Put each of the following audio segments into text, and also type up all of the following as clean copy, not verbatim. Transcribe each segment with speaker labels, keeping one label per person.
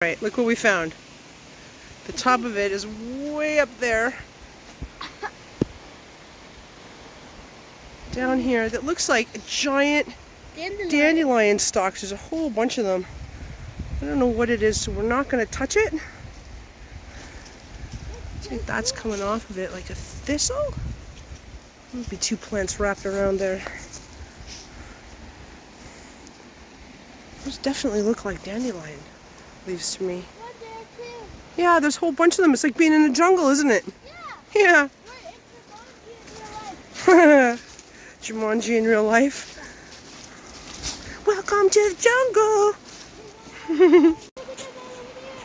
Speaker 1: Right, look what we found. The top of it is way up there. Down here, that looks like a giant dandelion stalks. There's a whole bunch of them. I don't know what it is, so we're not going to touch it. I think that's coming off of it like a thistle. There'll be two plants wrapped around there. Those definitely look like dandelion leaves to me. Yeah, there's a whole bunch of them. It's like being in the jungle, isn't it? Yeah. Yeah. Jumanji in real life. Welcome to the jungle.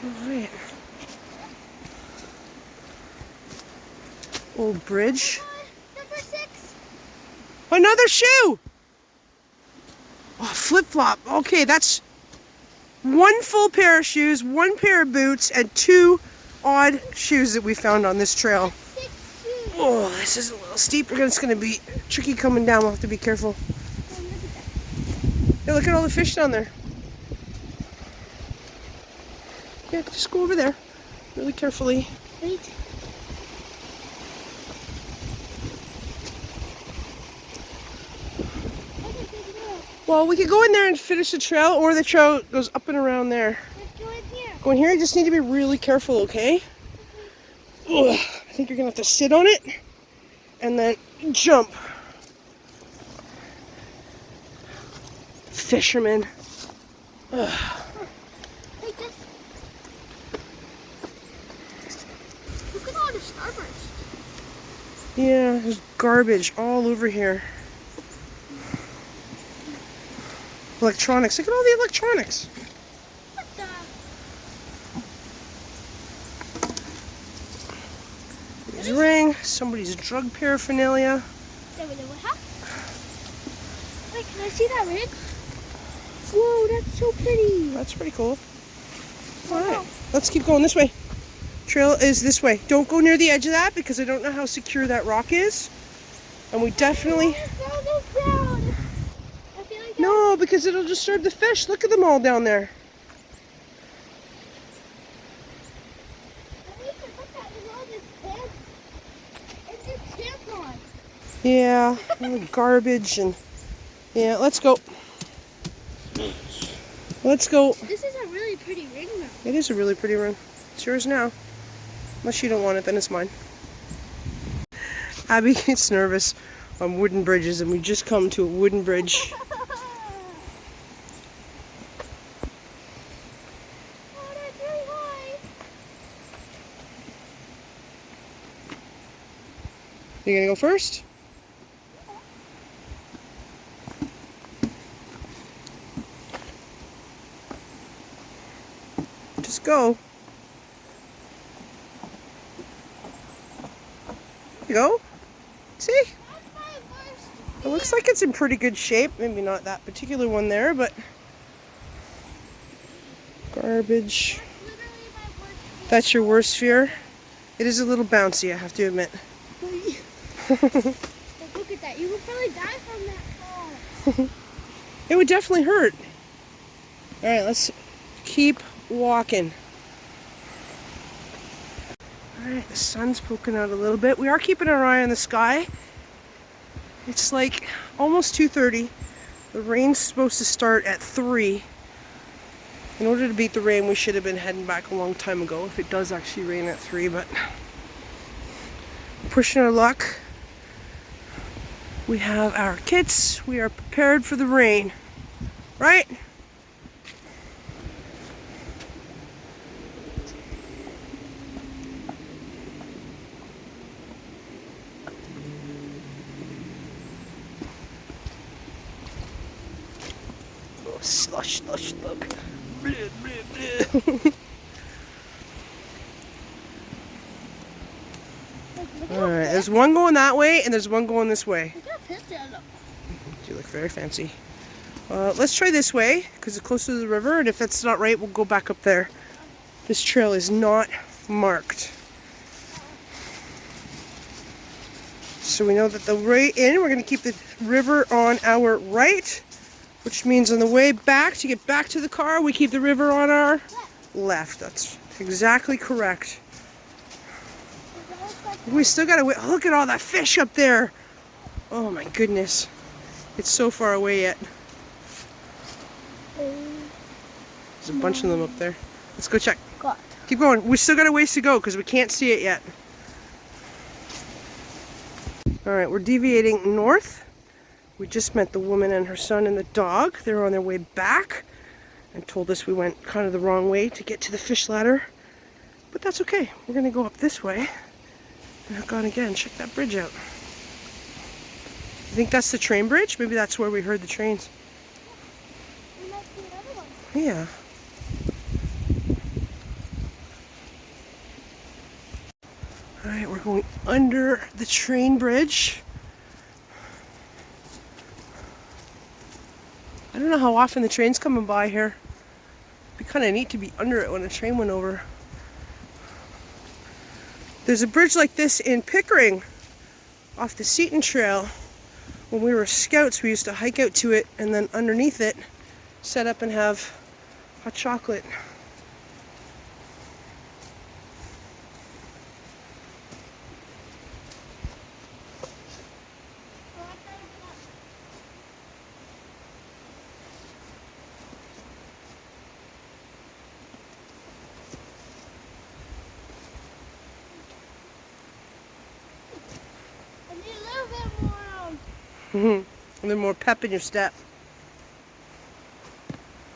Speaker 1: Alright. Old bridge.
Speaker 2: Number 6.
Speaker 1: Another shoe! Oh, flip-flop. Okay, that's one full pair of shoes, one pair of boots, and 2 odd shoes that we found on this trail.
Speaker 2: 6 shoes.
Speaker 1: Oh, this is a little steep. It's going to be tricky coming down. We'll have to be careful. Yeah, look at all the fish down there. Yeah, just go over there really carefully.
Speaker 2: Wait.
Speaker 1: Well, we could go in there and finish the trail, or the trail goes up and around there.
Speaker 2: Let's go in here.
Speaker 1: Go in here, you just need to be really careful, okay? Ugh, I think you're going to have to sit on it and then jump. Fisherman. Ugh.
Speaker 2: Hey, just look at all the starburst.
Speaker 1: Yeah, there's garbage all over here. Electronics. Look at all the electronics.
Speaker 2: What the?
Speaker 1: There's a ring. Somebody's drug paraphernalia.
Speaker 2: Wait, can I see that ring? Whoa, that's so pretty.
Speaker 1: That's pretty cool. Alright, let's keep going this way. Trail is this way. Don't go near the edge of that because I don't know how secure that rock is. And we definitely... No, because it'll disturb the fish. Look at them all down there. Yeah, all the garbage and... Yeah, let's go. Let's go.
Speaker 2: This is a really pretty ring though.
Speaker 1: It is a really pretty ring. It's yours now. Unless you don't want it, then it's mine. Abby gets nervous on wooden bridges, and we just come to a wooden bridge. You gonna go first? Just go. There you go. See? It looks like it's in pretty good shape. Maybe not that particular one there, but garbage. That's your worst fear? It is a little bouncy, I have to admit.
Speaker 2: Look at that. You would probably die from that fall.
Speaker 1: It would definitely hurt. Alright, let's keep walking. Alright, the sun's poking out a little bit. We are keeping our eye on the sky. It's like almost 2:30. The rain's supposed to start at 3. In order to beat the rain, we should have been heading back a long time ago, if it does actually rain at 3, but pushing our luck. We have our kits. We are prepared for the rain. Right? Oh, slush, slush, look. Bleh, bleh, bleh. Alright, there's one going that way and there's one going this way. You look very fancy. Let's try this way because it's closer to the river, and if that's not right, we'll go back up there. This trail is not marked. So we know that the way in, we're going to keep the river on our right, which means on the way back, to get back to the car, we keep the river on our left. That's exactly correct. We still gotta wait. Look at all that fish up there. Oh my goodness. It's so far away yet. There's a bunch of them up there. Let's go check.
Speaker 2: God.
Speaker 1: Keep going. We still got a ways to go because we can't see it yet. Alright, we're deviating north. We just met the woman and her son and the dog. They're on their way back and told us we went kind of the wrong way to get to the fish ladder. But that's okay. We're going to go up this way and hook on again. Check that bridge out. I think that's the train bridge. Maybe that's where we heard the trains.
Speaker 2: There might be another one.
Speaker 1: Yeah. Alright, we're going under the train bridge. I don't know how often the train's coming by here. It'd be kind of neat to be under it when a train went over. There's a bridge like this in Pickering off the Seton Trail. When we were scouts, we used to hike out to it and then underneath it set up and have hot chocolate.
Speaker 2: I need a little bit more.
Speaker 1: And then more pep in your step.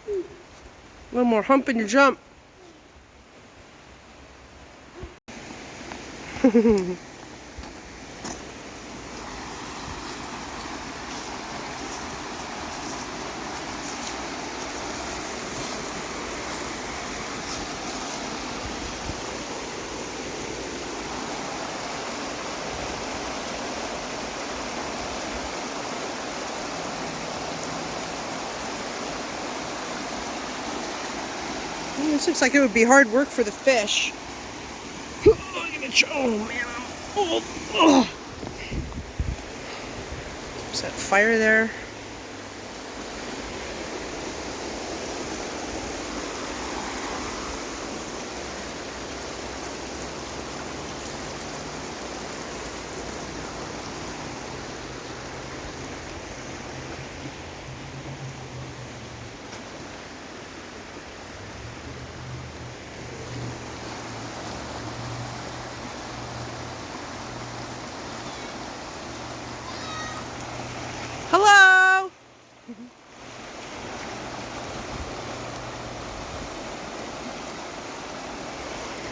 Speaker 1: A little more hump in your jump. This looks like it would be hard work for the fish. Oh man, oh. Is that fire there? Hello!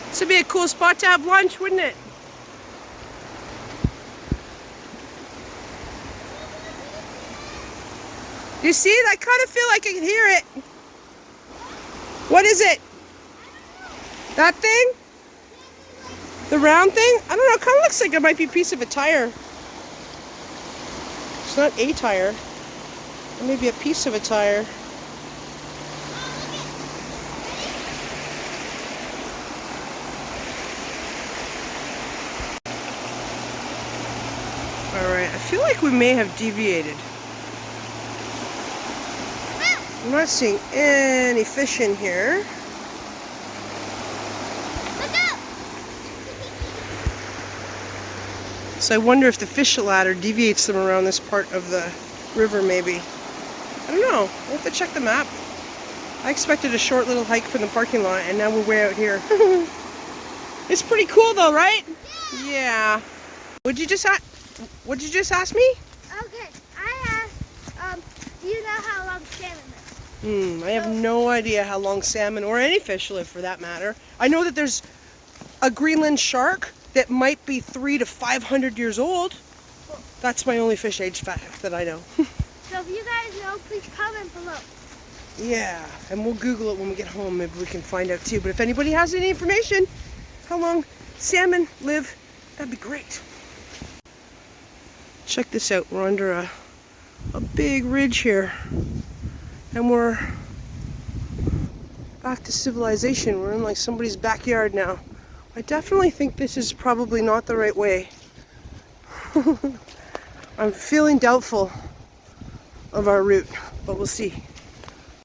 Speaker 1: This would be a cool spot to have lunch, wouldn't it? You see? I kind of feel like I can hear it. What is it? That thing? The round thing? I don't know. It kind of looks like it might be a piece of a tire. It's not a tire. It may be a piece of a tire. Alright, I feel like we may have deviated. I'm not seeing any fish in here.
Speaker 2: Look out!
Speaker 1: So I wonder if the fish ladder deviates them around this part of the river maybe. I don't know. We'll have to check the map. I expected a short little hike from the parking lot and now we're way out here. It's pretty cool though, right? Yeah. What'd you just ask me?
Speaker 2: Okay, I asked, do you know how long salmon live?
Speaker 1: I have no idea how long salmon or any fish live for that matter. I know that there's a Greenland shark that might be 300 to 500 years old. That's my only fish age fact that I know.
Speaker 2: So if you guys know, please comment below.
Speaker 1: Yeah, and we'll Google it when we get home. Maybe we can find out too. But if anybody has any information how long salmon live, that'd be great. Check this out. We're under a big ridge here. And we're back to civilization. We're in like somebody's backyard now. I definitely think this is probably not the right way. I'm feeling doubtful of our route, but we'll see.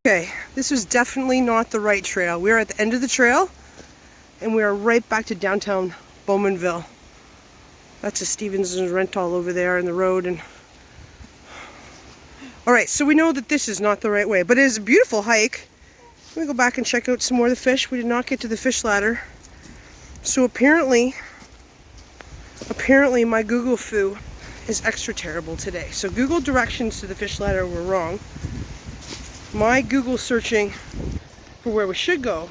Speaker 1: Okay, this was definitely not the right trail. We are at the end of the trail, and we are right back to downtown Bowmanville. That's a Stevenson's rental over there in the road. And all right, so we know that this is not the right way, but it is a beautiful hike. Let me go back and check out some more of the fish. We did not get to the fish ladder. So apparently my Google foo is extra terrible today. So Google directions to the fish ladder were wrong. My Google searching for where we should go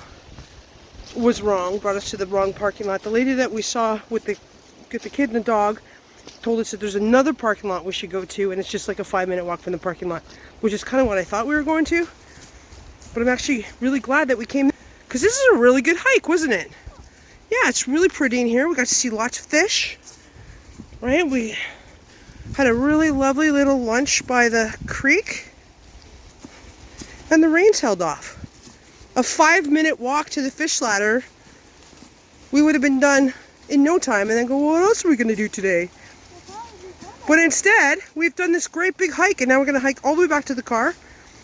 Speaker 1: was wrong, brought us to the wrong parking lot. The lady that we saw with the kid and the dog told us that there's another parking lot we should go to, and it's just like a 5-minute walk from the parking lot, which is kind of what I thought we were going to. But I'm actually really glad that we came, because this is a really good hike, wasn't it? Yeah, it's really pretty in here. We got to see lots of fish, right? We had a really lovely little lunch by the creek. And the rains held off. A 5-minute walk to the fish ladder, we would have been done in no time, and then go, well, what else are we going to do today? But instead, we've done this great big hike, and now we're going to hike all the way back to the car.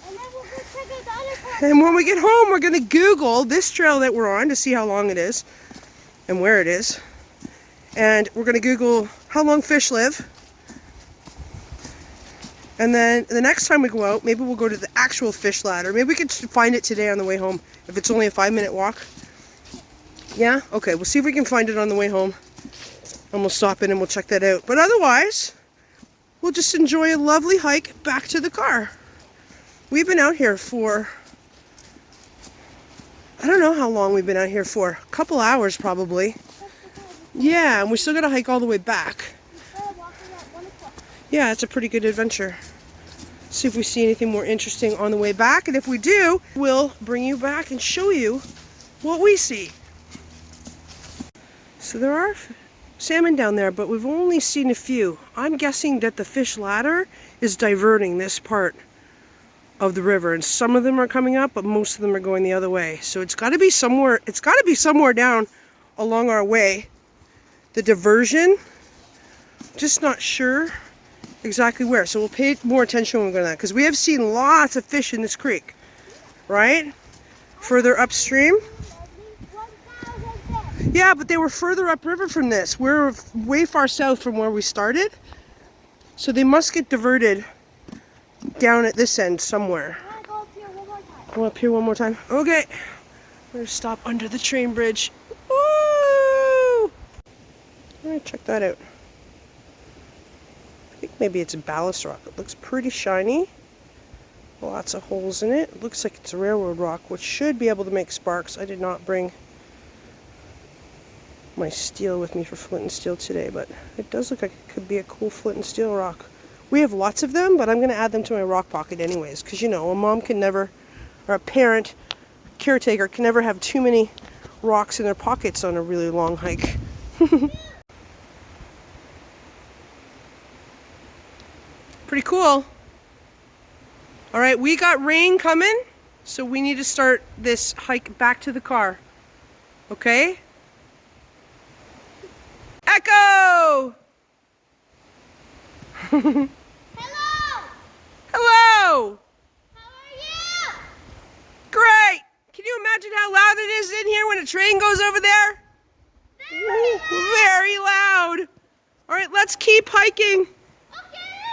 Speaker 2: And then we'll go check out the other part.
Speaker 1: And when we get home, we're going to Google this trail that we're on to see how long it is and where it is. And we're going to Google how long fish live. And then the next time we go out, maybe we'll go to the actual fish ladder. Maybe we could find it today on the way home, if it's only a 5-minute walk. Yeah? Okay, we'll see if we can find it on the way home. And we'll stop in and we'll check that out. But otherwise, we'll just enjoy a lovely hike back to the car. We've been out here for, I don't know how long we've been out here for. A couple hours probably. Yeah, and we still got to hike all the way back. Yeah, it's a pretty good adventure. See if we see anything more interesting on the way back. And if we do, we'll bring you back and show you what we see. So there are salmon down there, but we've only seen a few. I'm guessing that the fish ladder is diverting this part of the river. And some of them are coming up, but most of them are going the other way. So it's got to be somewhere, down along our way. The diversion, just not sure exactly where. So we'll pay more attention when we go to that, because we have seen lots of fish in this creek, right? Further upstream. Yeah, but they were further upriver from this. We're way far south from where we started. So they must get diverted down at this end somewhere.
Speaker 2: I want to go up here one more time.
Speaker 1: Go up here one more time. Okay. We're going to stop under the train bridge. Woo! Alright, check that out. I think maybe it's a ballast rock. It looks pretty shiny. Lots of holes in it. It looks like it's a railroad rock, which should be able to make sparks. I did not bring my steel with me for flint and steel today, but it does look like it could be a cool flint and steel rock. We have lots of them, but I'm going to add them to my rock pocket anyways, because, you know, a mom can never, or a parent, caretaker, can never have too many rocks in their pockets on a really long hike. Pretty cool. All right, we got rain coming, so we need to start this hike back to the car. Okay? Echo!
Speaker 2: Hello!
Speaker 1: Hello!
Speaker 2: How are you?
Speaker 1: Great! Can you imagine how loud it is in here when a train goes over there? Very loud. All right, let's keep hiking.
Speaker 2: Okay.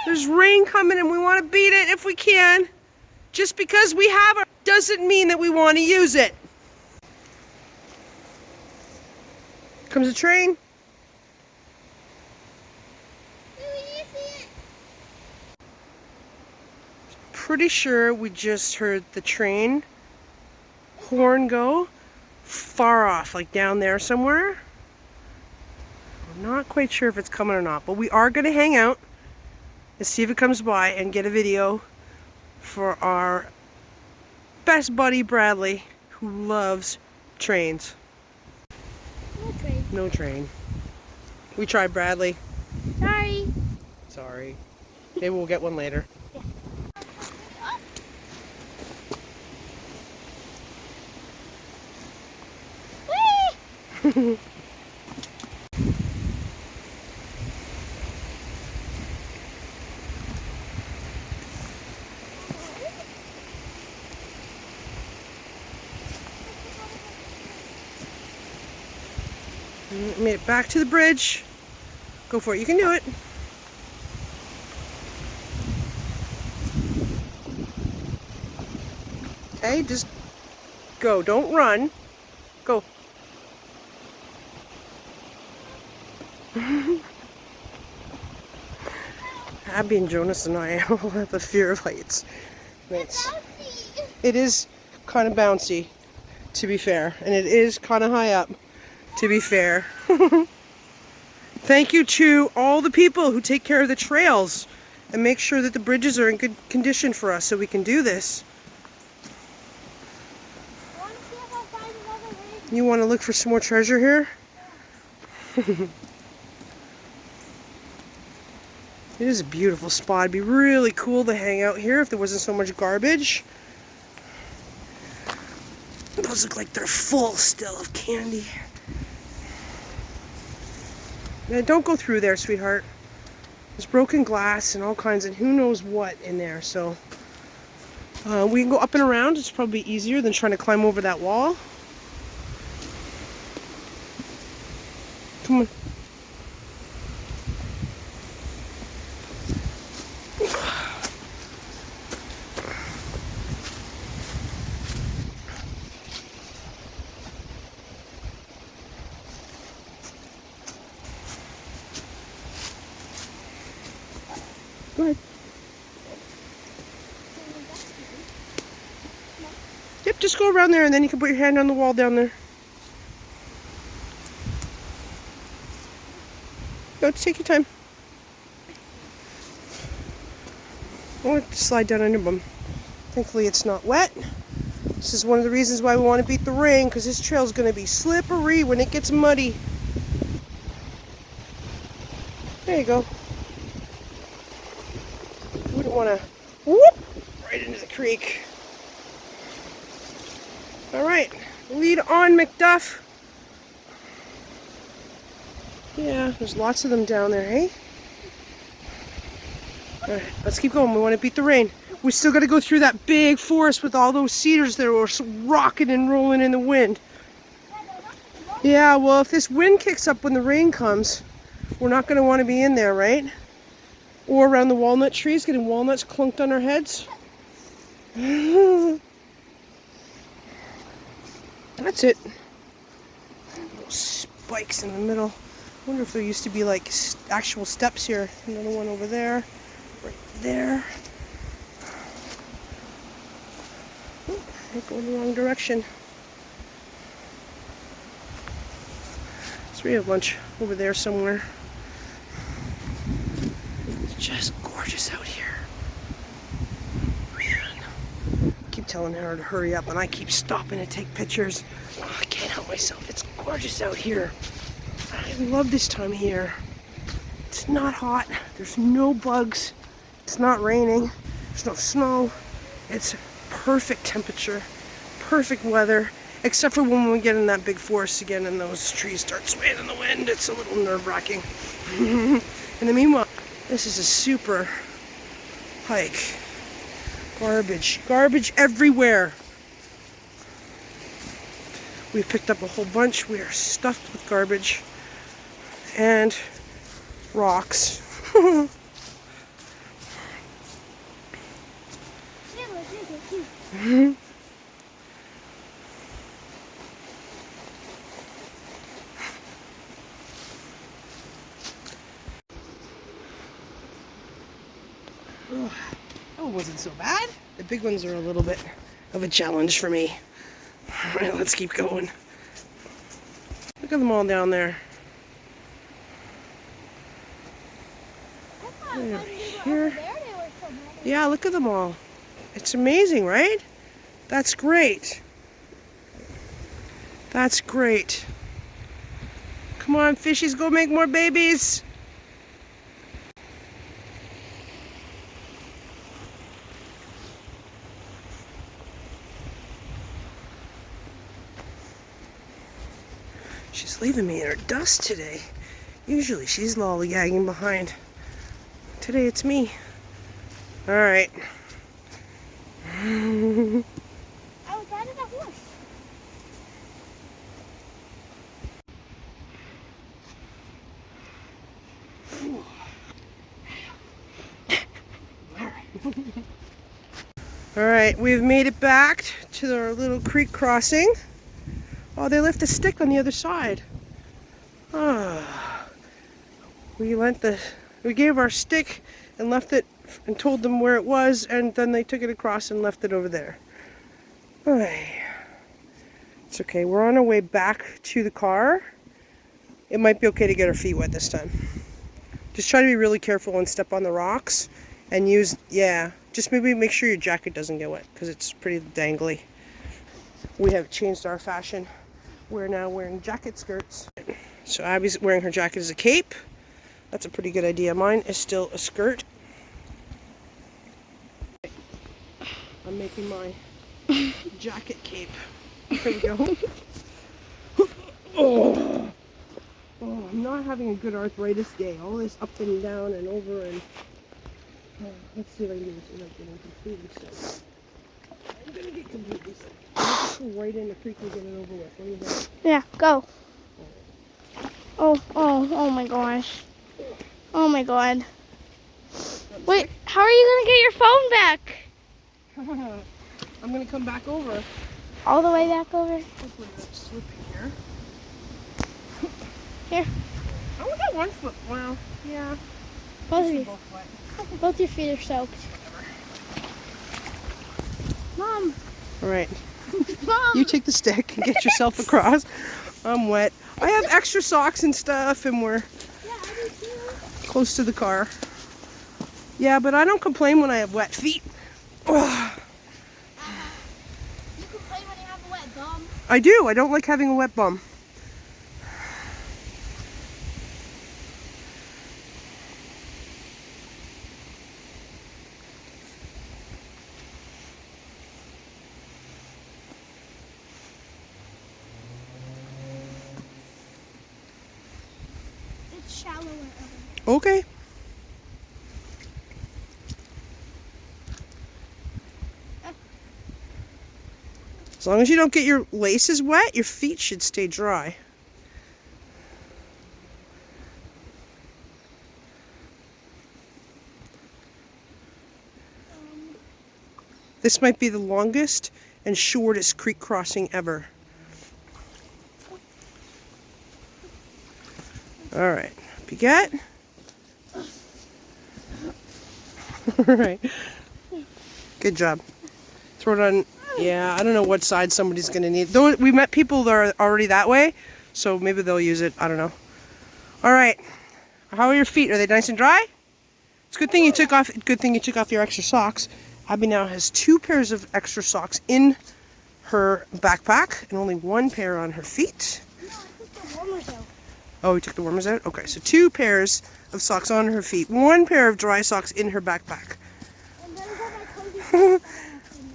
Speaker 1: There's rain coming and we want to beat it if we can. Just because we have it doesn't mean that we want to use it. Comes a train.
Speaker 2: Do you see it?
Speaker 1: Pretty sure we just heard the train horn go far off, like down there somewhere. I'm not quite sure if it's coming or not, but we are going to hang out and see if it comes by and get a video for our best buddy Bradley, who loves trains.
Speaker 2: No train.
Speaker 1: No train. We tried, Bradley.
Speaker 2: Sorry.
Speaker 1: Sorry. Maybe we'll get one later.
Speaker 2: Whee!
Speaker 1: Made it back to the bridge. Go for it. You can do it. Okay, just go. Don't run. Go. Abby and Jonas and I all have a fear of heights. It is kind of bouncy, to be fair. And it is kind of high up, to be fair. Thank you to all the people who take care of the trails and make sure that the bridges are in good condition for us so we can do this. You want to look for some more treasure here? It is a beautiful spot. It'd be really cool to hang out here if there wasn't so much garbage. Those look like they're full still of candy. Now, don't go through there, sweetheart. There's broken glass and all kinds of who knows what in there. So we can go up and around. It's probably easier than trying to climb over that wall. Come on. Go ahead. Yep, just go around there and then you can put your hand on the wall down there. No, just take your time. Or slide down under them. Thankfully it's not wet. This is one of the reasons why we want to beat the rain, because this trail is going to be slippery when it gets muddy. There you go. Wouldn't want to whoop right into the creek. All right, lead on, McDuff. Yeah, there's lots of them down there, hey? All right, let's keep going. We want to beat the rain. We still got to go through that big forest with all those cedars that were rocking and rolling in the wind. Yeah, well, if this wind kicks up when the rain comes, we're not going to want to be in there, right? Or around the walnut trees, getting walnuts clunked on our heads. That's it. Little spikes in the middle. I wonder if there used to be like actual steps here. Another one over there, right there. Oh, I'm going the wrong direction. So we have a bunch over there somewhere. It's just gorgeous out here. Man. I keep telling her to hurry up and I keep stopping to take pictures. Oh, I can't help myself. It's gorgeous out here. I love this time of year. It's not hot. There's no bugs. It's not raining. There's no snow. It's perfect temperature, perfect weather, except for when we get in that big forest again and those trees start swaying in the wind. It's a little nerve-wracking. In the meanwhile, this is a super hike. Garbage everywhere. We've picked up a whole bunch. We are stuffed with garbage and rocks. Oh, that wasn't so bad. The big ones are a little bit of a challenge for me. All right, let's keep going. Look at them all down there. Right here. Yeah, look at them all. It's amazing, right? That's great. That's great. Come on, fishies, go make more babies. She's leaving me in her dust today. Usually she's lollygagging behind. Today it's me. All right.
Speaker 2: I was riding a horse.
Speaker 1: All right, we've made it back to our little creek crossing. Oh, they left a stick on the other side. We gave our stick and left it and told them where it was, and then they took it across and left it over there. It's okay, we're on our way back to the car. It might be okay to get our feet wet this time. Just try to be really careful and step on the rocks and just maybe make sure your jacket doesn't get wet because it's pretty dangly. We have changed our fashion. We're now wearing jacket skirts. So Abby's wearing her jacket as a cape. That's a pretty good idea. Mine is still a skirt. I'm making my jacket cape. There we go. Oh, I'm not having a good arthritis day. All this up and down and over and... let's see if I can do this without getting completely sick. I'm gonna get completely sick. Let's go right in the creek and get it over with. What do you think?
Speaker 2: Yeah, go. Oh my gosh. Oh my god. Wait, how are you gonna get your phone back?
Speaker 1: I'm gonna come back over.
Speaker 2: All the way back over?
Speaker 1: Hopefully that's slipping here.
Speaker 2: Here.
Speaker 1: I only got one foot. Well, yeah.
Speaker 2: Both of you.
Speaker 1: Both wet.
Speaker 2: Both your feet are soaked. Mom.
Speaker 1: All right.
Speaker 2: Mom.
Speaker 1: You take the stick and get yourself across. I'm wet. I have extra socks and stuff, and we're close to the car. Yeah, but I don't complain when I have wet feet. Ugh.
Speaker 2: You complain when you have a wet bum.
Speaker 1: I do. I don't like having a wet bum.
Speaker 2: It's shallower.
Speaker 1: Okay. As long as you don't get your laces wet, your feet should stay dry. This might be the longest and shortest creek crossing ever. All right, up you get. All right, good job. Throw it on. Yeah, I don't know what side somebody's gonna need. Though we met people that are already that way, so maybe they'll use it. I don't know. All right, how are your feet? Are they nice and dry? It's a good thing you took off. Good thing you took off your extra socks. Abby now has 2 pairs of extra socks in her backpack and only 1 pair on her feet.
Speaker 2: No, I took the warmers out.
Speaker 1: Oh, you took the warmers out? Okay, so 2 pairs of socks on her feet, 1 pair of dry socks in her backpack.
Speaker 2: And then I got my cozy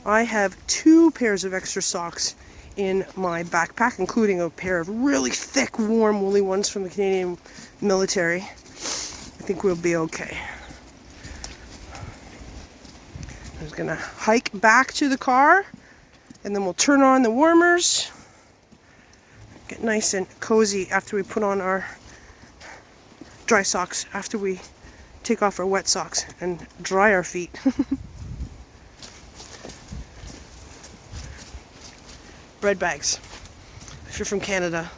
Speaker 1: I have 2 pairs of extra socks in my backpack, including a pair of really thick, warm, woolly ones from the Canadian military. I think we'll be okay. I'm just gonna hike back to the car, and then we'll turn on the warmers. Get nice and cozy after we put on our dry socks, after we take off our wet socks and dry our feet. Bread bags. If you're from Canada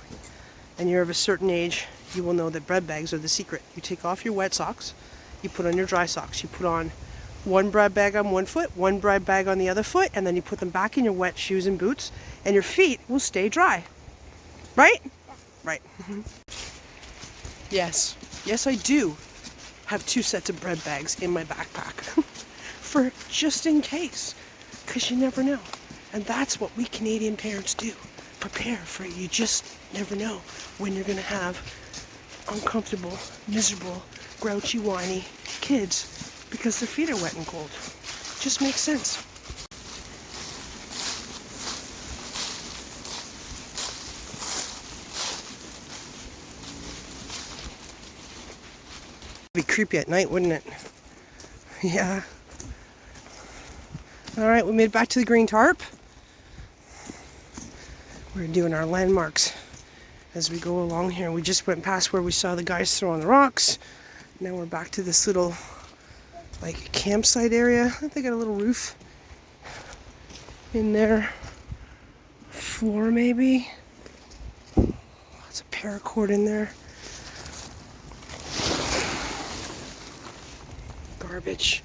Speaker 1: and you're of a certain age, you will know that bread bags are the secret. You take off your wet socks, you put on your dry socks, you put on 1 bread bag on one foot, 1 bread bag on the other foot, and then you put them back in your wet shoes and boots, and your feet will stay dry. Right? Right. Yes. Yes, I do have 2 sets of bread bags in my backpack. For just in case. Because you never know. And that's what we Canadian parents do. Prepare for it. You just never know when you're going to have uncomfortable, miserable, grouchy, whiny kids because their feet are wet and cold. Just makes sense. It'd be creepy at night, wouldn't it? Yeah. All right, we made it back to the green tarp. We're doing our landmarks as we go along here. We just went past where we saw the guys throwing the rocks. Now we're back to this little like campsite area. I think they got a little roof in their floor maybe. Lots of paracord in there. Garbage.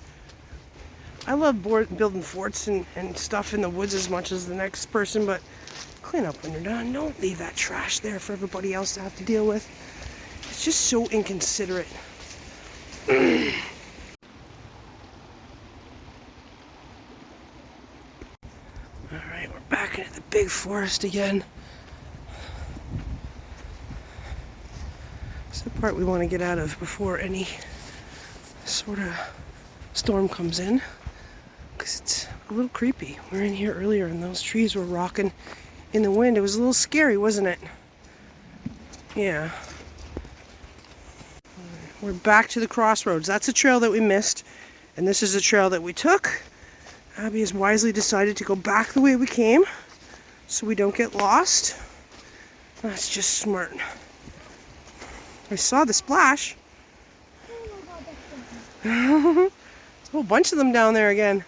Speaker 1: I love building forts and stuff in the woods as much as the next person, but clean up when you're done. Don't leave that trash there for everybody else to have to deal with. It's just so inconsiderate. Alright, we're back into the big forest again. It's the part we want to get out of before any sort of storm comes in, because it's a little creepy. We were in here earlier and those trees were rocking in the wind. It was a little scary, wasn't it? Yeah. We're back to the crossroads. That's a trail that we missed, and this is a trail that we took. Abby has wisely decided to go back the way we came so we don't get lost. That's just smart. I saw the splash. There's a whole bunch of them down there again.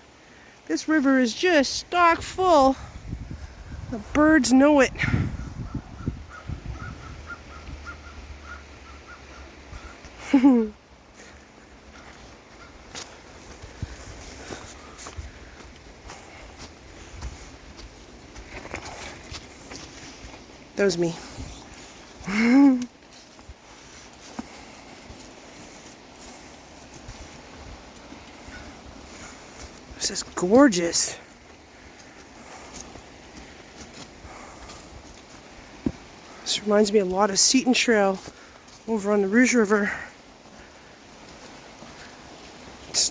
Speaker 1: This river is just stock full. The birds know it. That was me. This is gorgeous. This reminds me a lot of Seton Trail over on the Rouge River.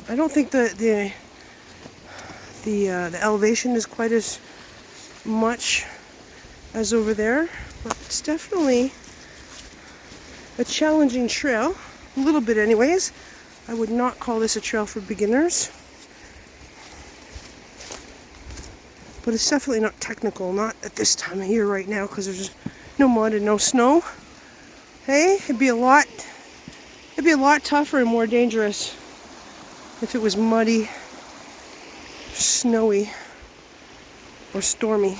Speaker 1: I don't think the elevation is quite as much as over there, but it's definitely a challenging trail, a little bit anyways. I would not call this a trail for beginners, but it's definitely not technical, not at this time of year right now, because there's no mud and no snow. Hey, it'd be a lot tougher and more dangerous if it was muddy, snowy, or stormy.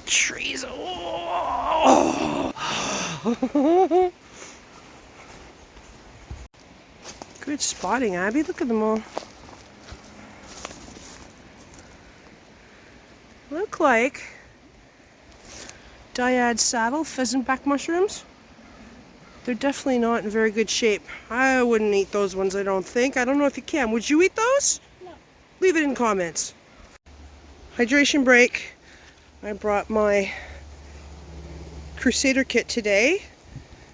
Speaker 1: Trees. Oh. Good spotting, Abby. Look at them all. Look like dyad saddle pheasantback mushrooms. They're definitely not in very good shape. I wouldn't eat those ones, I don't think. I don't know if you can. Would you eat those?
Speaker 2: No.
Speaker 1: Leave it in comments. Hydration break. I brought my Crusader kit today.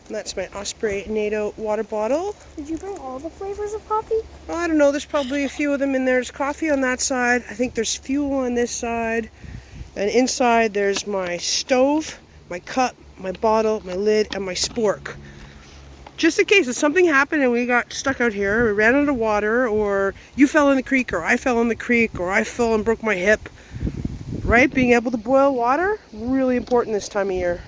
Speaker 1: And that's my Osprey NATO water bottle.
Speaker 2: Did you bring all the flavors of coffee?
Speaker 1: Oh, I don't know. There's probably a few of them in there. There's coffee on that side. I think there's fuel on this side. And inside there's my stove, my cup, my bottle, my lid, and my spork. Just in case if something happened and we got stuck out here, we ran out of water, or you fell in the creek, or I fell in the creek, or I fell and broke my hip. Right? Being able to boil water, really important this time of year.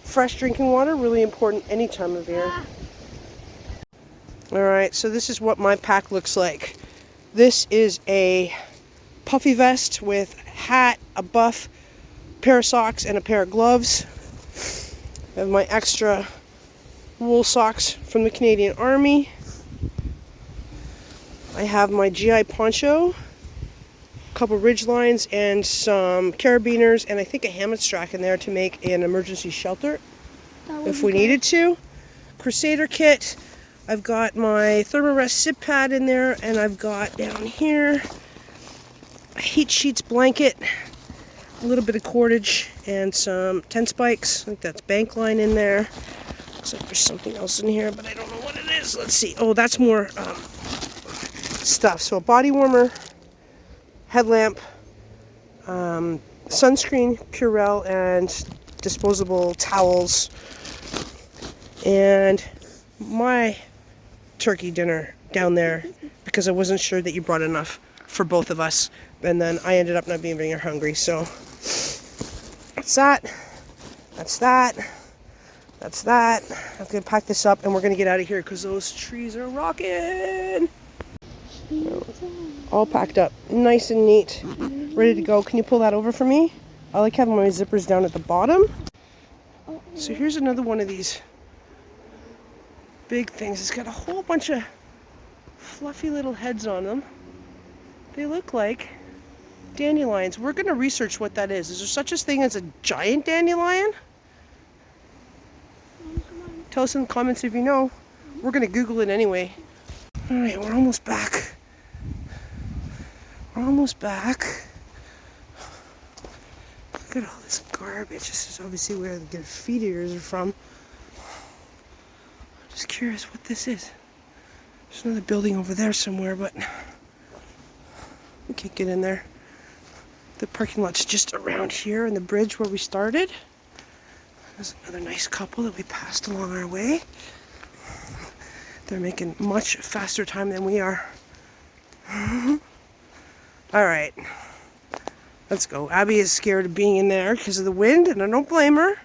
Speaker 1: Fresh drinking water, really important any time of year. Alright, so this is what my pack looks like. This is a puffy vest with hat, a buff, pair of socks, and a pair of gloves. I have my extra wool socks from the Canadian Army. I have my GI poncho, a couple ridge lines, and some carabiners, and I think a hammock in there to make an emergency shelter if we needed to. Crusader kit. I've got my Thermarest zip pad in there, and I've got down here a heat sheets blanket, a little bit of cordage, and some tent spikes. I think that's bank line in there. Looks like there's something else in here, but I don't know what it is. Let's see. Oh, that's more stuff. So a body warmer, headlamp, sunscreen, Purell, and disposable towels, and my turkey dinner down there, because I wasn't sure that you brought enough. for both of us. And then I ended up not being very hungry. So that's that. That's that. That's that. I'm going to pack this up and we're going to get out of here because those trees are rocking. All packed up. Nice and neat. Ready to go. Can you pull that over for me? I like having my zippers down at the bottom. So here's another one of these big things. It's got a whole bunch of fluffy little heads on them. They look like dandelions. We're going to research what that is. Is there such a thing as a giant dandelion? Tell us in the comments if you know. We're going to Google it anyway. Alright, we're almost back. We're almost back. Look at all this garbage. This is obviously where the graffiti eaters are from. I'm just curious what this is. There's another building over there somewhere, but we can't get in there. The parking lot's just around here and the bridge where we started. There's another nice couple that we passed along our way. They're making much faster time than we are. Alright. Let's go. Abby is scared of being in there because of the wind, and I don't blame her.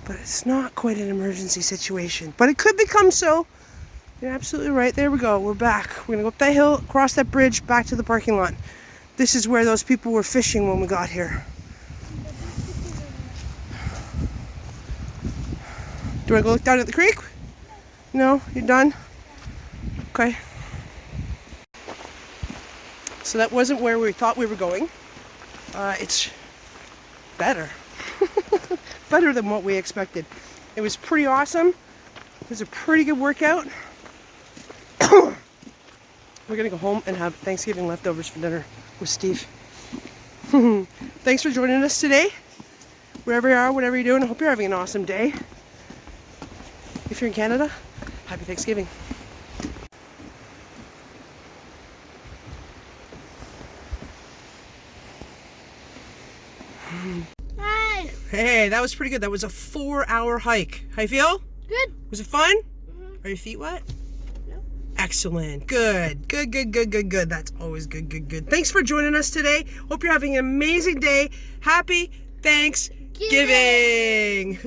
Speaker 1: But it's not quite an emergency situation. But it could become so. You're absolutely right. There we go. We're back. We're going to go up that hill, across that bridge, back to the parking lot. This is where those people were fishing when we got here. Do you want to go look down at the creek? No? You're done? Okay. So that wasn't where we thought we were going. It's better. Better than what we expected. It was pretty awesome. It was a pretty good workout. We're going to go home and have Thanksgiving leftovers for dinner with Steve. Thanks for joining us today. Wherever you are, whatever you're doing, I hope you're having an awesome day. If you're in Canada, happy Thanksgiving.
Speaker 2: Hi.
Speaker 1: Hey, that was pretty good. That was a 4-hour hike. How you feel?
Speaker 2: Good.
Speaker 1: Was it fun?
Speaker 2: Mm-hmm.
Speaker 1: Are your feet wet?
Speaker 2: No.
Speaker 1: Excellent. Good. Good. That's always good. Thanks for joining us today. Hope you're having an amazing day. Happy Thanksgiving.